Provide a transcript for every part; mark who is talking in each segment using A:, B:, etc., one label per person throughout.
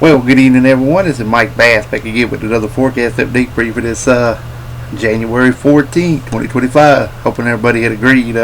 A: Well, good evening, everyone. This is Mike Bass back again with another forecast update for you for this January 14th, 2025. Hoping everybody had a great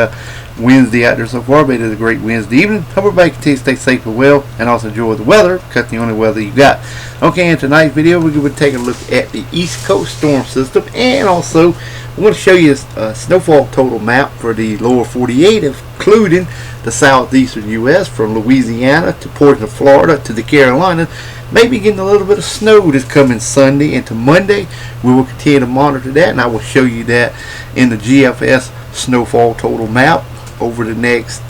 A: Wednesday out there so far. But it is a great Wednesday evening. Hope everybody continue to stay safe and well and also enjoy the weather, because the only weather you got. Okay, in tonight's video, we're going to take a look at the East Coast storm system, and also we're going to show you a snowfall total map for the lower 48, including the southeastern U.S. from Louisiana to portion of Florida to the Carolinas. Maybe getting a little bit of snow this coming Sunday into Monday. We will continue to monitor that, and I will show you that in the GFS snowfall total map over the next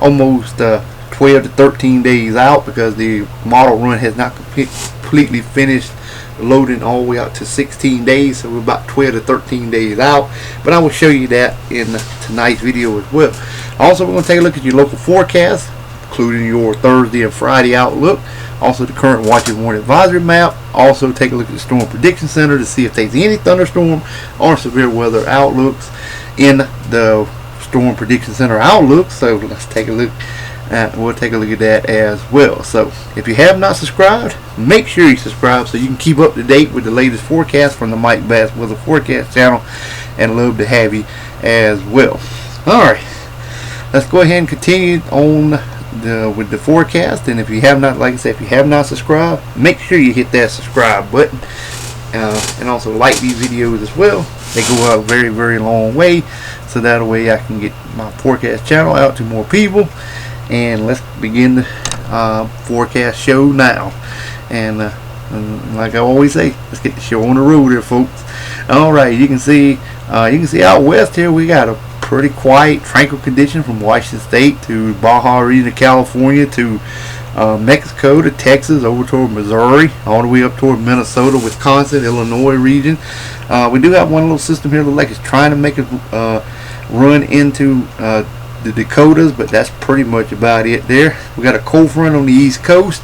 A: almost 12 to 13 days out, because the model run has not completely finished loading all the way out to 16 days, so we're about 12 to 13 days out. But I will show you that in tonight's video as well. Also, we're going to take a look at your local forecast, including your Thursday and Friday outlook. Also, the current watch and warning advisory map. Also, take a look at the Storm Prediction Center to see if there's any thunderstorm or severe weather outlooks in the Storm Prediction Center outlook. So let's take a look. We'll take a look at that as well. So if you have not subscribed, make sure you subscribe so you can keep up to date with the latest forecast from the Mike Bass Weather Forecast channel, and love to have you as well. Alright, let's go ahead and continue on with the forecast. And if you have not, like I said, if you have not subscribed, make sure you hit that subscribe button, and also like these videos as well. They go a very, very long way, so that way I can get my forecast channel out to more people. And let's begin the forecast show now. And like I always say, let's get the show on the road here, folks. All right, you can see out west here we got a pretty quiet, tranquil condition from Washington State to Baja region of California to Mexico to Texas, over toward Missouri, all the way up toward Minnesota, Wisconsin, Illinois region. We do have one little system here that looks like it's trying to make a run into the Dakotas, but that's pretty much about it there. We got a cold front on the East Coast.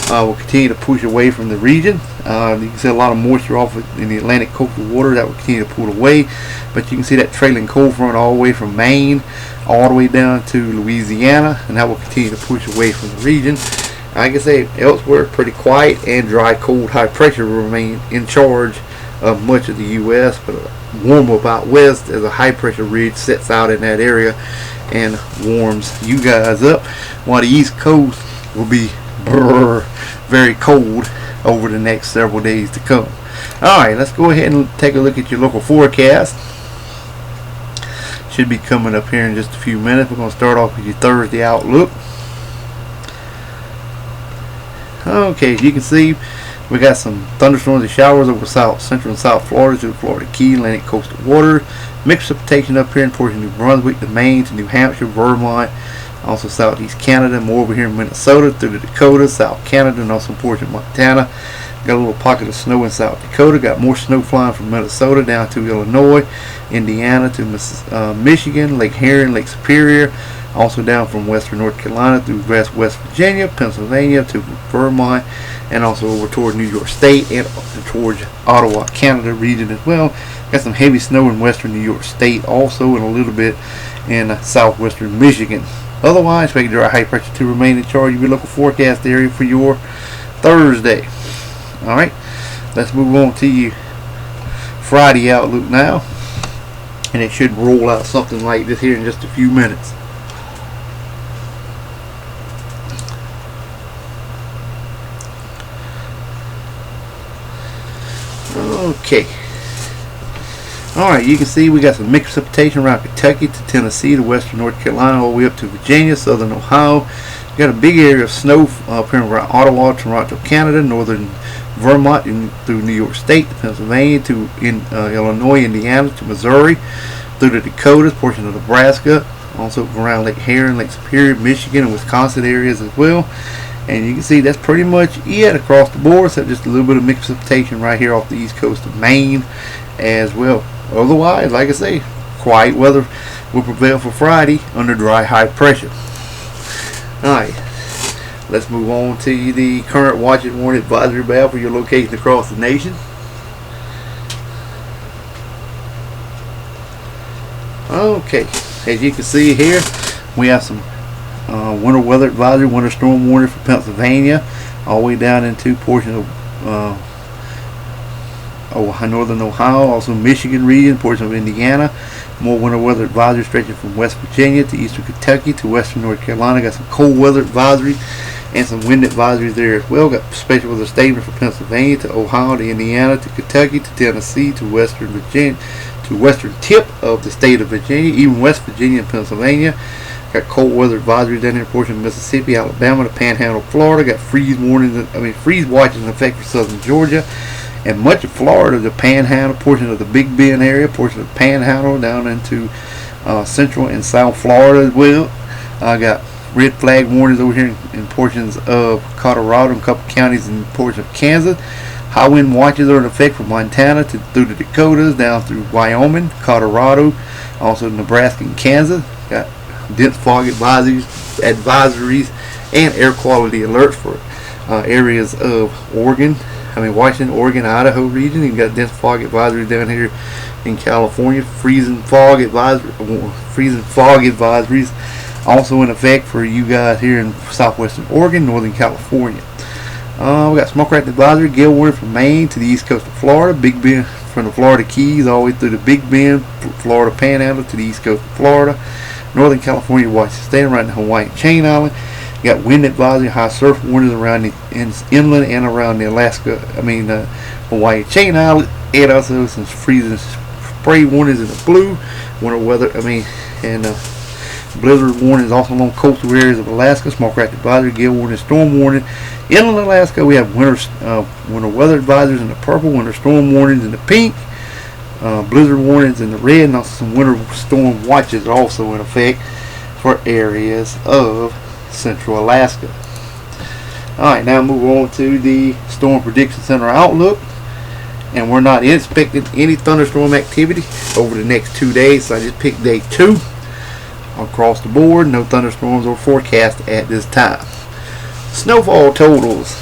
A: We'll continue to push away from the region. You can see a lot of moisture off in the Atlantic coastal water that will continue to pull away, but you can see that trailing cold front all the way from Maine all the way down to Louisiana, and that will continue to push away from the region. Like I say, elsewhere pretty quiet and dry, cold, high pressure will remain in charge of much of the U.S., but warm up out west as a high pressure ridge sets out in that area and warms you guys up, while the East Coast will be very cold over the next several days to come. Alright, let's go ahead and take a look at your local forecast. Should be coming up here in just a few minutes. We're going to start off with your Thursday outlook. Okay, as you can see, we got some thunderstorms and showers over central and south Florida to the Florida Key, Atlantic coastal water. Mixed precipitation up here in portion of New Brunswick to Maine to New Hampshire, Vermont, also southeast Canada, more over here in Minnesota through the Dakotas, South Canada, and also portion of Montana. Got a little pocket of snow in South Dakota. Got more snow flying from Minnesota down to Illinois, Indiana to Michigan, Lake Herring, Lake Superior. Also down from western North Carolina through West Virginia, Pennsylvania to Vermont, and also over toward New York State and towards Ottawa, Canada region as well. Got some heavy snow in western New York State also, and a little bit in southwestern Michigan. Otherwise, expect dry high pressure to remain in charge of your local forecast area for your Thursday. Alright, let's move on to your Friday outlook now. And it should roll out something like this here in just a few minutes. Okay. Alright, you can see we got some mixed precipitation around Kentucky to Tennessee to western North Carolina all the way up to Virginia, southern Ohio. You got a big area of snow up here around Ottawa, Toronto, Canada, northern Vermont and through New York State to Pennsylvania to Illinois, Indiana to Missouri, through the Dakotas, portion of Nebraska, also around Lake Herring, Lake Superior, Michigan, and Wisconsin areas as well. And you can see that's pretty much it across the board, so just a little bit of mixed precipitation right here off the east coast of Maine as well. Otherwise, like I say, quiet weather will prevail for Friday under dry high pressure. Alright, let's move on to the current watch and warning advisory map for your location across the nation. Okay, as you can see here, we have some winter weather advisory, winter storm warning for Pennsylvania, all the way down into portion of northern Ohio, also Michigan region, portion of Indiana. More winter weather advisory stretching from West Virginia to eastern Kentucky to western North Carolina. Got some cold weather advisories and some wind advisories there as well. Got special weather statements from Pennsylvania to Ohio to Indiana to Kentucky to Tennessee to western Virginia to western tip of the state of Virginia, even West Virginia and Pennsylvania. Got cold weather advisories down here, portion of Mississippi, Alabama to Panhandle, Florida. Got freeze watches in effect for southern Georgia and much of Florida, the Panhandle, portion of the Big Bend area, portion of the Panhandle down into central and south Florida as well. I got red flag warnings over here in portions of Colorado and a couple counties in portions of Kansas. High wind watches are in effect from Montana through the Dakotas, down through Wyoming, Colorado, also Nebraska and Kansas. Got dense fog advisories and air quality alerts for areas of Washington, Oregon, Idaho region. You got dense fog advisories down here in California. Freezing fog advisories also in effect for you guys here in southwestern Oregon, northern California. We got smoke rat advisory, gale warning from Maine to the east coast of Florida, Big Bend from the Florida Keys all the way through the Big Bend, Florida Panhandle to the east coast of Florida. Northern California, Washington State, right in the Hawaiian Chain Island. You got wind advisory, high surf warnings around the inland and around the Hawaiian Chain Island, and also some freezing spray warnings in the blue. Winter weather, and blizzard warnings also along coastal areas of Alaska. Smoke rat advisory, gale warning, storm warning. Inland Alaska, we have winter weather advisories in the purple, winter storm warnings in the pink, blizzard warnings in the red, and also some winter storm watches are also in effect for areas of central Alaska. Alright, now move on to the Storm Prediction Center outlook. And we're not expecting any thunderstorm activity over the next 2 days, so I just picked day 2 across the board. No thunderstorms are forecast at this time. Snowfall totals.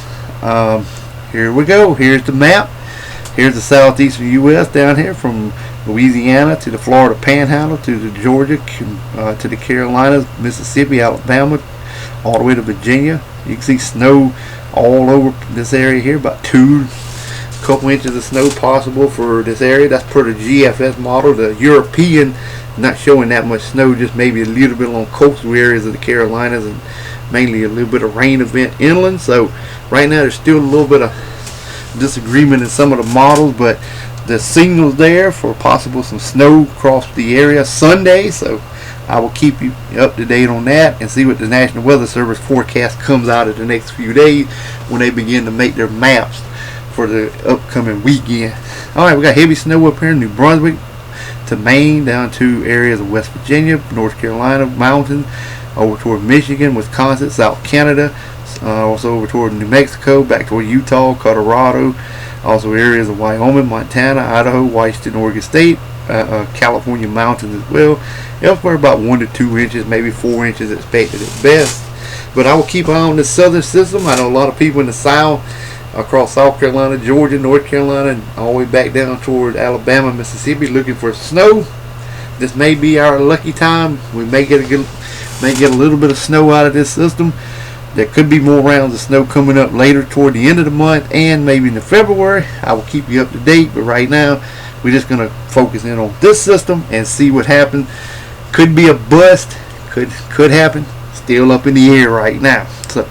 A: Here we go. Here's the map. Here's the southeastern U.S. down here from Louisiana to the Florida Panhandle to the Georgia to the Carolinas, Mississippi, Alabama, all the way to Virginia. You can see snow all over this area here, about couple inches of snow possible for this area. That's per the GFS model. The European not showing that much snow, just maybe a little bit along coastal areas of the Carolinas and mainly a little bit of rain event inland. So right now there's still a little bit of disagreement in some of the models, but the signals there for possible some snow across the area Sunday. So I will keep you up to date on that and see what the National Weather Service forecast comes out of the next few days when they begin to make their maps for the upcoming weekend. Alright, we got heavy snow up here in New Brunswick to Maine, down to areas of West Virginia, North Carolina, mountains, over toward Michigan, Wisconsin, South Canada, also over toward New Mexico, back toward Utah, Colorado, also areas of Wyoming, Montana, Idaho, Washington, Oregon State, California mountains as well. Elsewhere about 1 to 2 inches, maybe 4 inches expected at best. But I will keep an eye on this southern system. I know a lot of people in the south, across South Carolina, Georgia, North Carolina, and all the way back down toward Alabama, Mississippi, looking for snow. This may be our lucky time. We may get a little bit of snow out of this system. There could be more rounds of snow coming up later toward the end of the month and maybe into February. I will keep you up to date, but right now we're just going to focus in on this system and see what happens. Could be a bust, could happen. Still up in the air right now. So,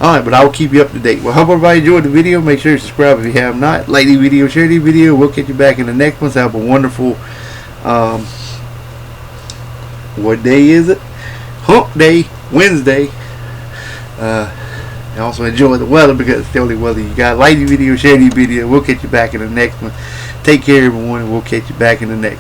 A: alright, but I will keep you up to date. Well, hope everybody enjoyed the video. Make sure you subscribe if you have not. Like the video, share the video. We'll catch you back in the next one. So have a wonderful, what day is it? Hump Day, Wednesday. And also enjoy the weather because it's the only weather you got. Like the video, share the video. We'll catch you back in the next one. Take care, everyone, and we'll catch you back in the next one.